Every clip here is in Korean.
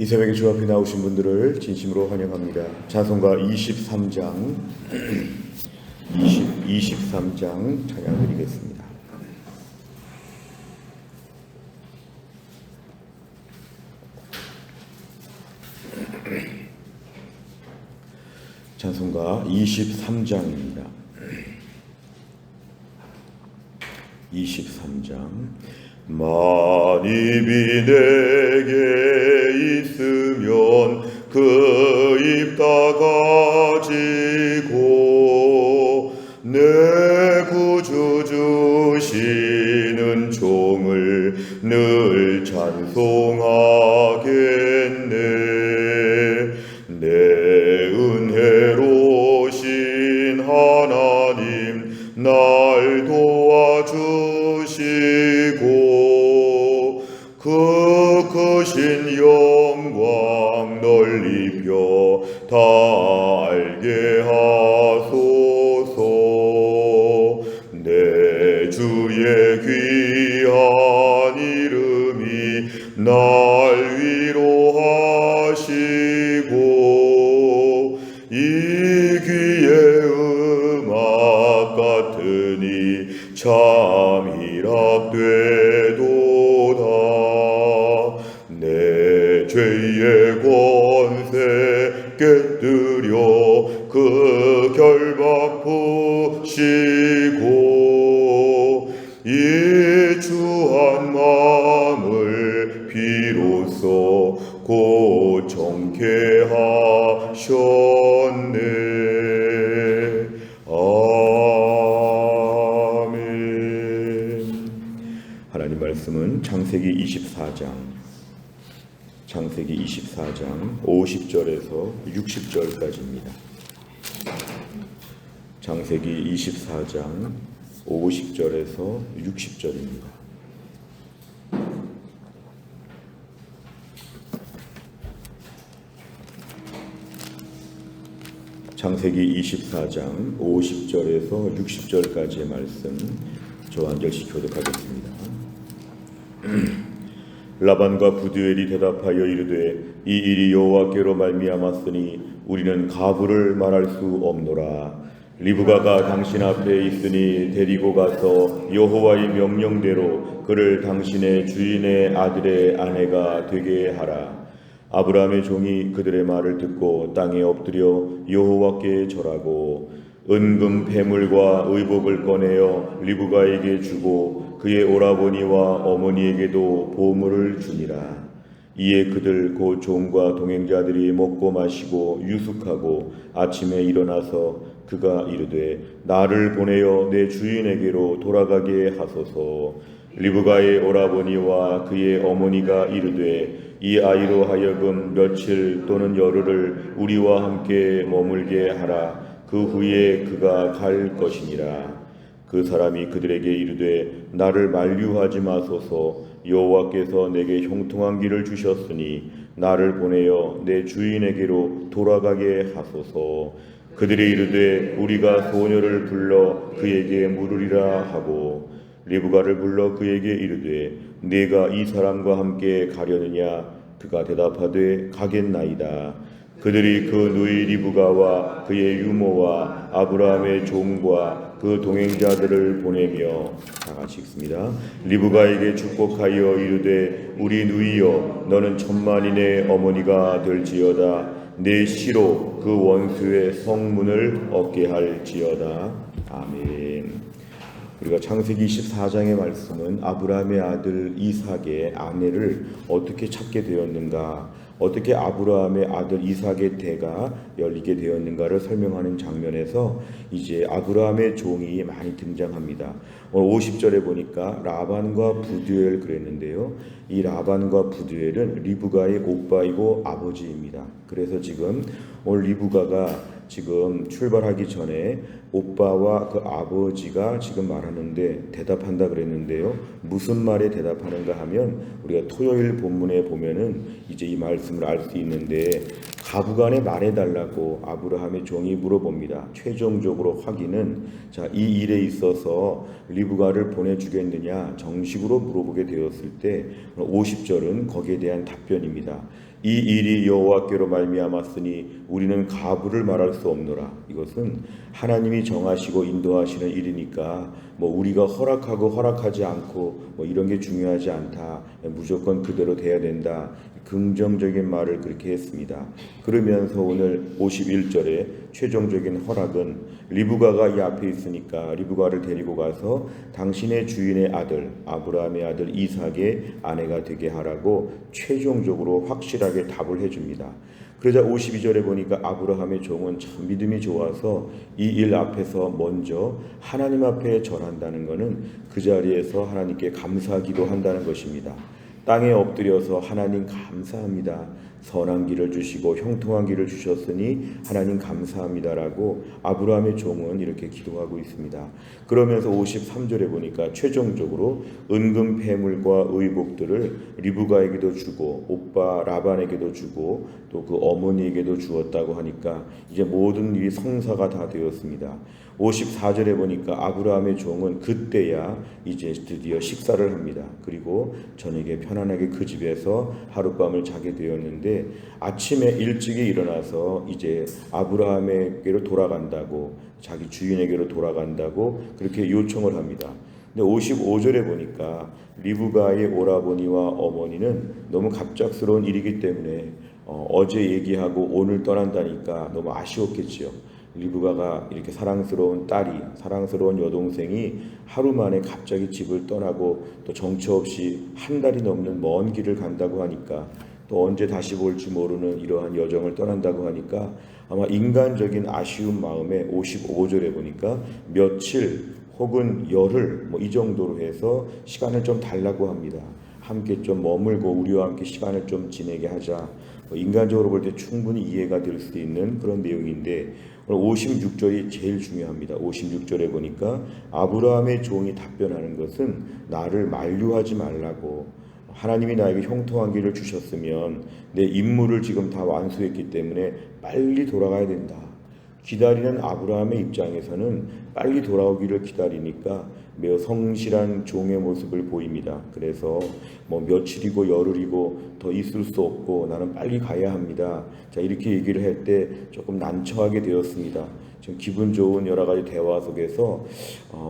이 새벽에 주 앞에 나오신 분들을 진심으로 환영합니다. 찬송가 23장 23장 찬양 드리겠습니다. 찬송가 23장입니다. 23장. 만입이 내게 있으면 그 입 다 가지고 내 구주 주시는 종을 늘 찬송하겠네. 내 은혜로신 하나님 날 도와주시고 그 크신 영광 널리 펴 다 알게 하소서. 내 주의 귀한 이름이 날 위로하시고 이 귀의 음악 같으니 참 희락되도다. 내 죄의 권세 깨뜨려 그 결박 푸시고 이 주한 마음을 비로소 곧 정케 하셨네. 아멘. 하나님 말씀은 창세기 24장 50절에서 60절까지입니다. 창세기 24장 50절에서 60절입니다. 창세기 24장 50절에서 60절까지의 말씀 저 한 절씩 교독하겠습니다. 라반과 부두엘이 대답하여 이르되 이 일이 여호와께로 말미암았으니 우리는 가부를 말할 수 없노라. 리브가가 당신 앞에 있으니 데리고 가서 여호와의 명령대로 그를 당신의 주인의 아들의 아내가 되게 하라. 아브라함의 종이 그들의 말을 듣고 땅에 엎드려 여호와께 절하고 은금 패물과 의복을 꺼내어 리브가에게 주고 그의 오라버니와 어머니에게도 보물을 주니라. 이에 그들 곧 종과 동행자들이 먹고 마시고 유숙하고 아침에 일어나서 그가 이르되 나를 보내어 내 주인에게로 돌아가게 하소서. 리브가의 오라버니와 그의 어머니가 이르되 이 아이로 하여금 며칠 또는 열흘을 우리와 함께 머물게 하라. 그 후에 그가 갈 것이니라. 그 사람이 그들에게 이르되 나를 만류하지 마소서. 여호와께서 내게 형통한 길을 주셨으니 나를 보내어 내 주인에게로 돌아가게 하소서. 그들이 이르되 우리가 소녀를 불러 그에게 물으리라 하고 리브가를 불러 그에게 이르되 네가 이 사람과 함께 가려느냐. 그가 대답하되 가겠나이다. 그들이 그 누이 리브가와 그의 유모와 아브라함의 종과 그 동행자들을 보내며 다 같이 읽습니다. 리브가에게 축복하여 이르되 우리 누이여 너는 천만인의 어머니가 될지어다. 내 시로 그 원수의 성문을 얻게 할지어다. 아멘. 우리가 창세기 24장의 말씀은 아브라함의 아들 이삭의 아내를 어떻게 찾게 되었는가, 어떻게 아브라함의 아들 이삭의 대가 열리게 되었는가를 설명하는 장면에서 이제 아브라함의 종이 많이 등장합니다. 오늘 50절에 보니까 라반과 부두엘 그랬는데요. 이 라반과 부두엘은 리브가의 오빠이고 아버지입니다. 그래서 지금 오늘 리브가가 지금 출발하기 전에 오빠와 그 아버지가 지금 말하는데 대답한다 그랬는데요. 무슨 말에 대답하는가 하면 우리가 토요일 본문에 보면은 이제 이 말씀을 알 수 있는데 가부간에 말해달라고 아브라함의 종이 물어봅니다. 최종적으로 확인은 자, 이 일에 있어서 리브가를 보내주겠느냐 정식으로 물어보게 되었을 때 50절은 거기에 대한 답변입니다. 이 일이 여호와께로 말미암았으니 우리는 가부를 말할 수 없노라. 이것은 하나님이 정하시고 인도하시는 일이니까 우리가 허락하고 허락하지 않고 이런 게 중요하지 않다. 무조건 그대로 돼야 된다. 긍정적인 말을 그렇게 했습니다. 그러면서 오늘 51절에 최종적인 허락은 리브가가 이 앞에 있으니까 리브가를 데리고 가서 당신의 주인의 아들 아브라함의 아들 이삭의 아내가 되게 하라고 최종적으로 확실하게 답을 해줍니다. 그러자 52절에 보니까 아브라함의 종은 참 믿음이 좋아서 이 일 앞에서 먼저 하나님 앞에 절한다는 것은 그 자리에서 하나님께 감사하기도 한다는 것입니다. 땅에 엎드려서 하나님 감사합니다. 선한 길을 주시고 형통한 길을 주셨으니 하나님 감사합니다라고 아브라함의 종은 이렇게 기도하고 있습니다. 그러면서 53절에 보니까 최종적으로 은금 패물과 의복들을 리브가에게도 주고 오빠 라반에게도 주고 또 그 어머니에게도 주었다고 하니까 이제 모든 일이 성사가 다 되었습니다. 54절에 보니까 아브라함의 종은 그때야 이제 드디어 식사를 합니다. 그리고 저녁에 편안하게 그 집에서 하룻밤을 자게 되었는데 아침에 일찍이 일어나서 이제 아브라함에게로 돌아간다고 자기 주인에게로 돌아간다고 그렇게 요청을 합니다. 근데 55절에 보니까 리브가의 오라버니와 어머니는 너무 갑작스러운 일이기 때문에 어제 얘기하고 오늘 떠난다니까 너무 아쉬웠겠지요. 리브가가 이렇게 사랑스러운 딸이 사랑스러운 여동생이 하루 만에 갑자기 집을 떠나고 또 정처 없이 한 달이 넘는 먼 길을 간다고 하니까 또 언제 다시 볼지 모르는 이러한 여정을 떠난다고 하니까 아마 인간적인 아쉬운 마음에 55절에 보니까 며칠 혹은 열흘 이 정도로 해서 시간을 좀 달라고 합니다. 함께 좀 머물고 우리와 함께 시간을 좀 지내게 하자. 인간적으로 볼 때 충분히 이해가 될 수 있는 그런 내용인데 오늘 56절이 제일 중요합니다. 56절에 보니까 아브라함의 종이 답변하는 것은 나를 만류하지 말라고 하나님이 나에게 형통한 길을 주셨으면 내 임무를 지금 다 완수했기 때문에 빨리 돌아가야 된다. 기다리는 아브라함의 입장에서는 빨리 돌아오기를 기다리니까 매우 성실한 종의 모습을 보입니다. 그래서 며칠이고 열흘이고 더 있을 수 없고 나는 빨리 가야 합니다. 자, 이렇게 얘기를 할 때 조금 난처하게 되었습니다. 지금 기분 좋은 여러 가지 대화 속에서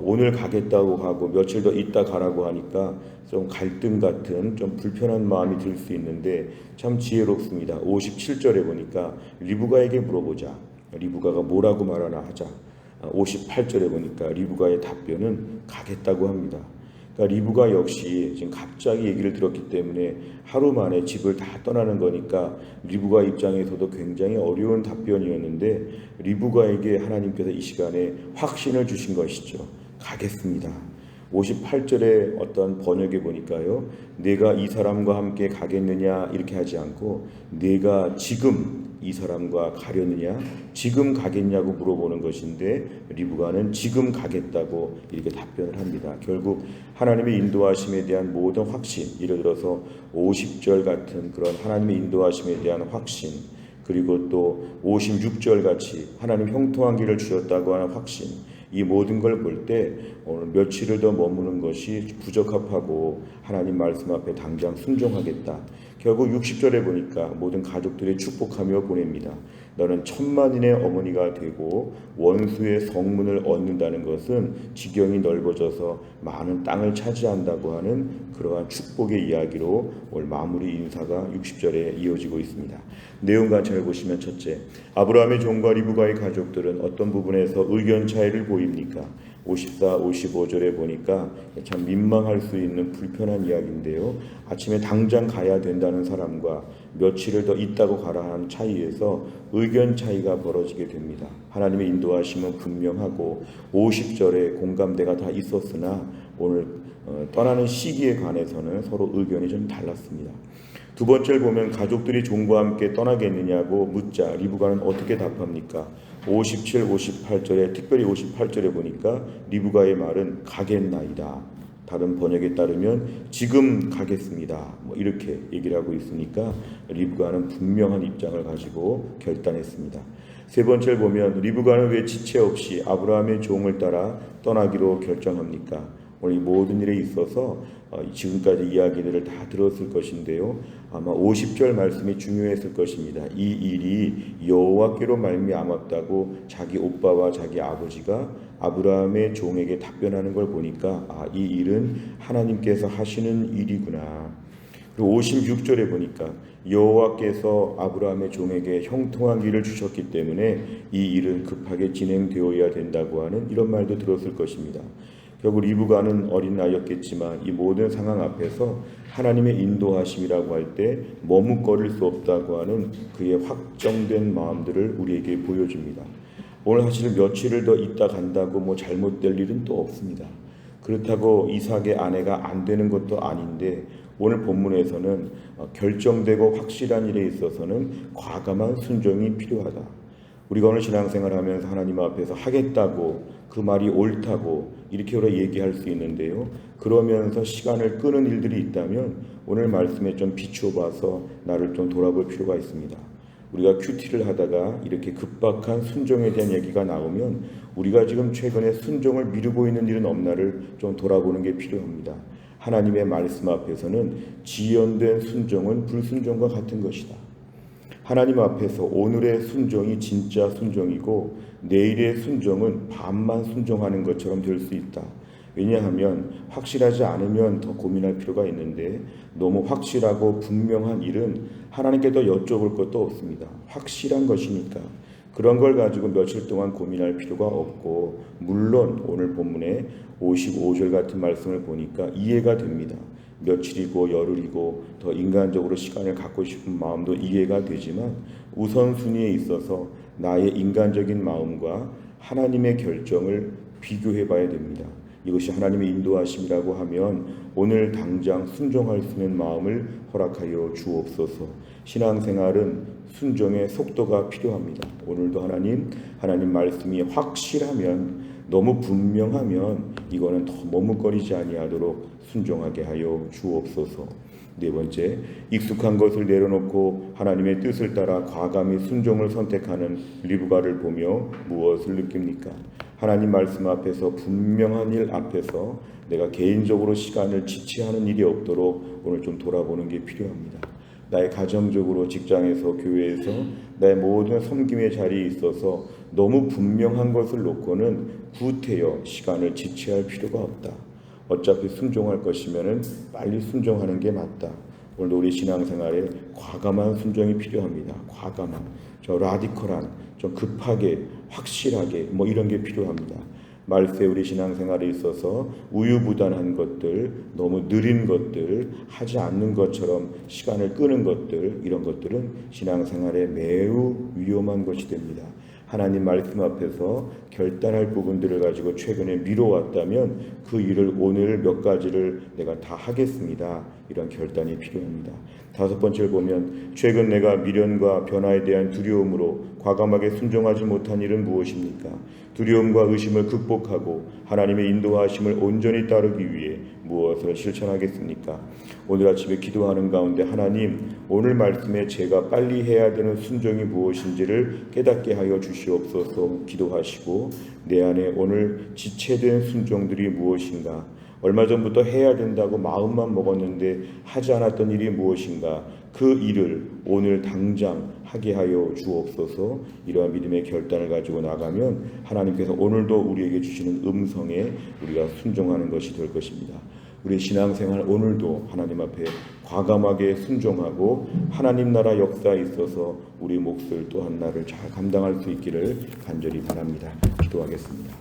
오늘 가겠다고 하고 며칠 더 있다 가라고 하니까 좀 갈등 같은 좀 불편한 마음이 들 수 있는데 참 지혜롭습니다. 57절에 보니까 리브가에게 물어보자. 리브가가 뭐라고 말하나 하자. 58절에 보니까 리브가의 답변은 가겠다고 합니다. 그러니까 리브가 역시 지금 갑자기 얘기를 들었기 때문에 하루 만에 집을 다 떠나는 거니까 리브가 입장에서도 굉장히 어려운 답변이었는데 리브가에게 하나님께서 이 시간에 확신을 주신 것이죠. 가겠습니다. 58절에 어떤 번역에 보니까요, 내가 이 사람과 함께 가겠느냐 이렇게 하지 않고 내가 지금 이 사람과 가려느냐, 지금 가겠냐고 물어보는 것인데 리브가는 지금 가겠다고 이렇게 답변을 합니다. 결국 하나님의 인도하심에 대한 모든 확신, 예를 들어서 50절 같은 그런 하나님의 인도하심에 대한 확신, 그리고 또 56절 같이 하나님 형통한 길을 주셨다고 하는 확신, 이 모든 걸 볼 때 오늘 며칠을 더 머무는 것이 부적합하고 하나님 말씀 앞에 당장 순종하겠다. 결국 60절에 보니까 모든 가족들이 축복하며 보냅니다. 너는 천만인의 어머니가 되고 원수의 성문을 얻는다는 것은 지경이 넓어져서 많은 땅을 차지한다고 하는 그러한 축복의 이야기로 오늘 마무리 인사가 60절에 이어지고 있습니다. 내용 관찰을 보시면 첫째, 아브라함의 종과 리브가의 가족들은 어떤 부분에서 의견 차이를 보입니까? 54, 55절에 보니까 참 민망할 수 있는 불편한 이야기인데요. 아침에 당장 가야 된다는 사람과 며칠을 더 있다고 가라 하는 차이에서 의견 차이가 벌어지게 됩니다. 하나님의 인도하심은 분명하고 50절에 공감대가 다 있었으나 오늘 떠나는 시기에 관해서는 서로 의견이 좀 달랐습니다. 두 번째를 보면 가족들이 종과 함께 떠나겠느냐고 묻자 리브가는 어떻게 답합니까? 57, 58절에 특별히 58절에 보니까 리브가의 말은 가겠나이다. 다른 번역에 따르면 지금 가겠습니다. 이렇게 얘기를 하고 있으니까 리브가는 분명한 입장을 가지고 결단했습니다. 세 번째를 보면 리브가는 왜 지체 없이 아브라함의 종을 따라 떠나기로 결정합니까? 오늘 이 모든 일에 있어서 지금까지 이야기들을 다 들었을 것인데요. 아마 50절 말씀이 중요했을 것입니다. 이 일이 여호와께로 말미암았다고 자기 오빠와 자기 아버지가 아브라함의 종에게 답변하는 걸 보니까 이 일은 하나님께서 하시는 일이구나. 그리고 56절에 보니까 여호와께서 아브라함의 종에게 형통한 길을 주셨기 때문에 이 일은 급하게 진행되어야 된다고 하는 이런 말도 들었을 것입니다. 결국 리브가는 어린 나이였겠지만 이 모든 상황 앞에서 하나님의 인도하심이라고 할 때 머뭇거릴 수 없다고 하는 그의 확정된 마음들을 우리에게 보여줍니다. 오늘 사실 며칠을 더 있다 간다고 잘못될 일은 또 없습니다. 그렇다고 이삭의 아내가 안 되는 것도 아닌데 오늘 본문에서는 결정되고 확실한 일에 있어서는 과감한 순종이 필요하다. 우리가 오늘 신앙생활하면서 하나님 앞에서 하겠다고 그 말이 옳다고 이렇게 우리가 얘기할 수 있는데요. 그러면서 시간을 끄는 일들이 있다면 오늘 말씀에 좀 비추어봐서 나를 좀 돌아볼 필요가 있습니다. 우리가 큐티를 하다가 이렇게 급박한 순종에 대한 얘기가 나오면 우리가 지금 최근에 순종을 미루고 있는 일은 없나를 좀 돌아보는 게 필요합니다. 하나님의 말씀 앞에서는 지연된 순종은 불순종과 같은 것이다. 하나님 앞에서 오늘의 순종이 진짜 순종이고 내일의 순종은 반만 순종하는 것처럼 될 수 있다. 왜냐하면 확실하지 않으면 더 고민할 필요가 있는데 너무 확실하고 분명한 일은 하나님께 더 여쭤볼 것도 없습니다. 확실한 것이니까 그런 걸 가지고 며칠 동안 고민할 필요가 없고, 물론 오늘 본문에 55절 같은 말씀을 보니까 이해가 됩니다. 며칠이고 열흘이고 더 인간적으로 시간을 갖고 싶은 마음도 이해가 되지만 우선순위에 있어서 나의 인간적인 마음과 하나님의 결정을 비교해 봐야 됩니다. 이것이 하나님의 인도하심이라고 하면 오늘 당장 순종할 수 있는 마음을 허락하여 주옵소서. 신앙생활은 순종의 속도가 필요합니다. 오늘도 하나님 말씀이 확실하면, 너무 분명하면 이거는 더 머뭇거리지 아니하도록 순종하게 하여 주옵소서. 네 번째, 익숙한 것을 내려놓고 하나님의 뜻을 따라 과감히 순종을 선택하는 리브가를 보며 무엇을 느낍니까? 하나님 말씀 앞에서, 분명한 일 앞에서 내가 개인적으로 시간을 지체하는 일이 없도록 오늘 좀 돌아보는 게 필요합니다. 나의 가정적으로, 직장에서, 교회에서 나의 모든 섬김의 자리에 있어서 너무 분명한 것을 놓고는 구태여 시간을 지체할 필요가 없다. 어차피 순종할 것이면은 빨리 순종하는 게 맞다. 오늘도 우리 신앙생활에 과감한 순종이 필요합니다. 과감한, 라디컬한, 좀 급하게, 확실하게 이런 게 필요합니다. 말세 우리 신앙생활에 있어서 우유부단한 것들, 너무 느린 것들, 하지 않는 것처럼 시간을 끄는 것들, 이런 것들은 신앙생활에 매우 위험한 것이 됩니다. 하나님 말씀 앞에서 결단할 부분들을 가지고 최근에 미뤄왔다면 그 일을 오늘 몇 가지를 내가 다 하겠습니다. 이런 결단이 필요합니다. 다섯 번째를 보면, 최근 내가 미련과 변화에 대한 두려움으로 과감하게 순종하지 못한 일은 무엇입니까? 두려움과 의심을 극복하고 하나님의 인도하심을 온전히 따르기 위해 무엇을 실천하겠습니까? 오늘 아침에 기도하는 가운데 하나님, 오늘 말씀에 제가 빨리 해야 되는 순종이 무엇인지를 깨닫게 하여 주시옵소서 기도하시고, 내 안에 오늘 지체된 순종들이 무엇인가, 얼마 전부터 해야 된다고 마음만 먹었는데 하지 않았던 일이 무엇인가, 그 일을 오늘 당장 하게 하여 주옵소서. 이러한 믿음의 결단을 가지고 나가면 하나님께서 오늘도 우리에게 주시는 음성에 우리가 순종하는 것이 될 것입니다. 우리 신앙생활 오늘도 하나님 앞에 과감하게 순종하고 하나님 나라 역사에 있어서 우리 몫을 또 한 날을 잘 감당할 수 있기를 간절히 바랍니다. 기도하겠습니다.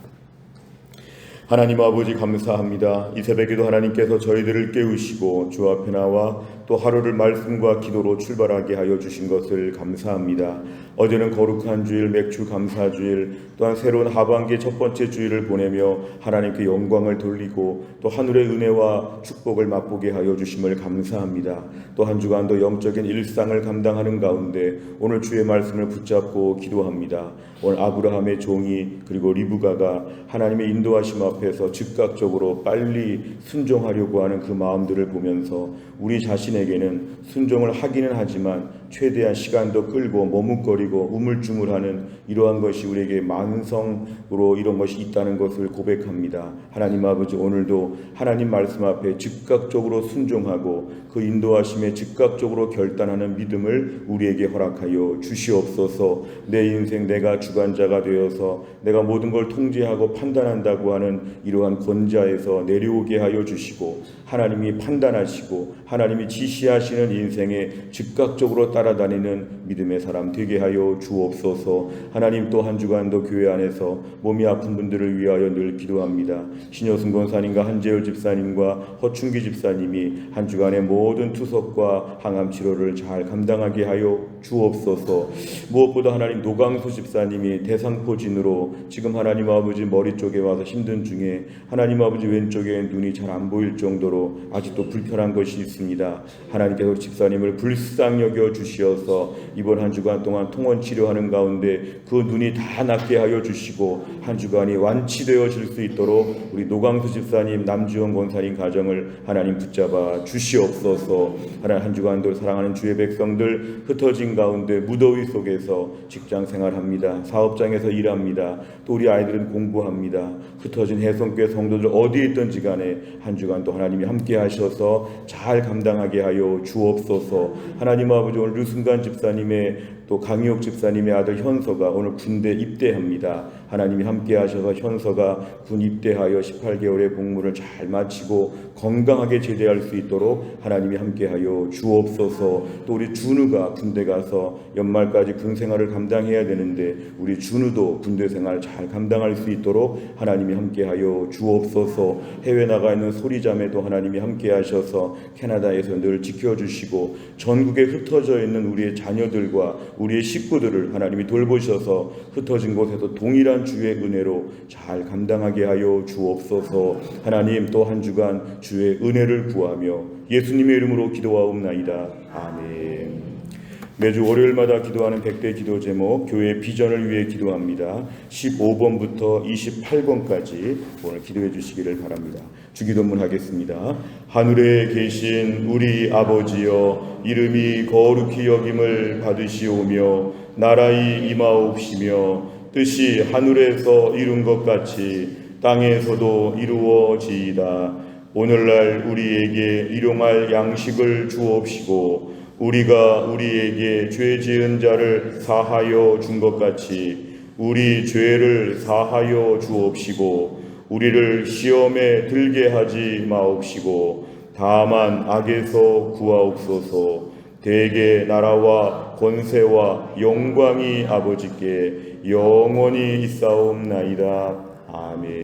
하나님 아버지, 감사합니다. 이 새벽에도 하나님께서 저희들을 깨우시고 주 앞에 나와 또 하루를 말씀과 기도로 출발하게 하여 주신 것을 감사합니다. 어제는 거룩한 주일, 맥주 감사주일, 또한 새로운 하반기의 첫 번째 주일을 보내며 하나님께 영광을 돌리고 또 하늘의 은혜와 축복을 맛보게 하여 주심을 감사합니다. 또 한 주간도 영적인 일상을 감당하는 가운데 오늘 주의 말씀을 붙잡고 기도합니다. 오늘 아브라함의 종이 그리고 리브가가 하나님의 인도하심 앞에서 즉각적으로 빨리 순종하려고 하는 그 마음들을 보면서 우리 자신에게는 순종을 하기는 하지만 최대한 시간도 끌고 머뭇거리고 우물쭈물하는 이러한 것이 우리에게 만성으로 이런 것이 있다는 것을 고백합니다. 하나님 아버지, 오늘도 하나님 말씀 앞에 즉각적으로 순종하고 그 인도하심에 즉각적으로 결단하는 믿음을 우리에게 허락하여 주시옵소서. 내 인생 내가 주관자가 되어서 내가 모든 걸 통제하고 판단한다고 하는 이러한 권자에서 내려오게 하여 주시고, 하나님이 판단하시고 하나님이 지시하시는 인생에 즉각적으로 따라다니는 믿음의 사람 되게 하여 주옵소서. 하나님, 또 한 주간도 교회 안에서 몸이 아픈 분들을 위하여 늘 기도합니다. 신효승 권사님과 한재열 집사님과 허충기 집사님이 한 주간의 모든 투석과 항암 치료를 잘 감당하게 하여 주옵소서. 무엇보다 하나님, 노강수 집사님이 대상포진으로 지금 하나님 아버지 머리 쪽에 와서 힘든 중에 하나님 아버지 왼쪽에 눈이 잘 안 보일 정도로 아직도 불편한 것이 있습니다. 하나님께서 집사님을 불쌍히 여겨 주시어서 이번 한 주간 동안 통원 치료하는 가운데 그 눈이 다 낫게 하여 주시고 한 주간이 완치되어질 수 있도록 우리 노강수 집사님, 남지원 권사님 가정을 하나님 붙잡아 주시옵소서. 하나님, 한 주간도 사랑하는 주의 백성들 흩어진 가운데 무더위 속에서 직장 생활합니다. 사업장에서 일합니다. 또 우리 아이들은 공부합니다. 흩어진 해성교회 성도들 어디에 있든지 간에 한 주간도 하나님이 함께 하셔서 잘 감당하게 하여 주옵소서. 하나님 아버지, 오늘 류승관 집사님의 또 강희옥 집사님의 아들 현서가 오늘 군대 입대합니다. 하나님이 함께 하셔서 현서가 군 입대하여 18개월의 복무를 잘 마치고 건강하게 제대할 수 있도록 하나님이 함께 하여 주옵소서. 또 우리 준우가 군대 가서 연말까지 군 생활을 감당해야 되는데 우리 준우도 군대 생활 잘 감당할 수 있도록 하나님이 함께 하여 주옵소서. 해외 나가 있는 소리자매도 하나님이 함께 하셔서 캐나다에서 늘 지켜주시고 전국에 흩어져 있는 우리의 자녀들과 우리의 식구들을 하나님이 돌보셔서 흩어진 곳에서 동일한 주의 은혜로 잘 감당하게 하여 주옵소서. 하나님, 또 한 주간 주의 은혜를 구하며 예수님의 이름으로 기도하옵나이다. 아멘. 매주 월요일마다 기도하는 100대 기도 제목, 교회의 비전을 위해 기도합니다. 15번부터 28번까지 오늘 기도해 주시기를 바랍니다. 주기도문 하겠습니다. 하늘에 계신 우리 아버지여, 이름이 거룩히 여김을 받으시오며 나라의 임하옵시며 뜻이 하늘에서 이룬 것 같이 땅에서도 이루어지이다. 오늘날 우리에게 일용할 양식을 주옵시고 우리가 우리에게 죄 지은 자를 사하여 준 것 같이 우리 죄를 사하여 주옵시고 우리를 시험에 들게 하지 마옵시고 다만 악에서 구하옵소서. 대개 나라와 권세와 영광이 아버지께 영원히 있사옵나이다. 아멘.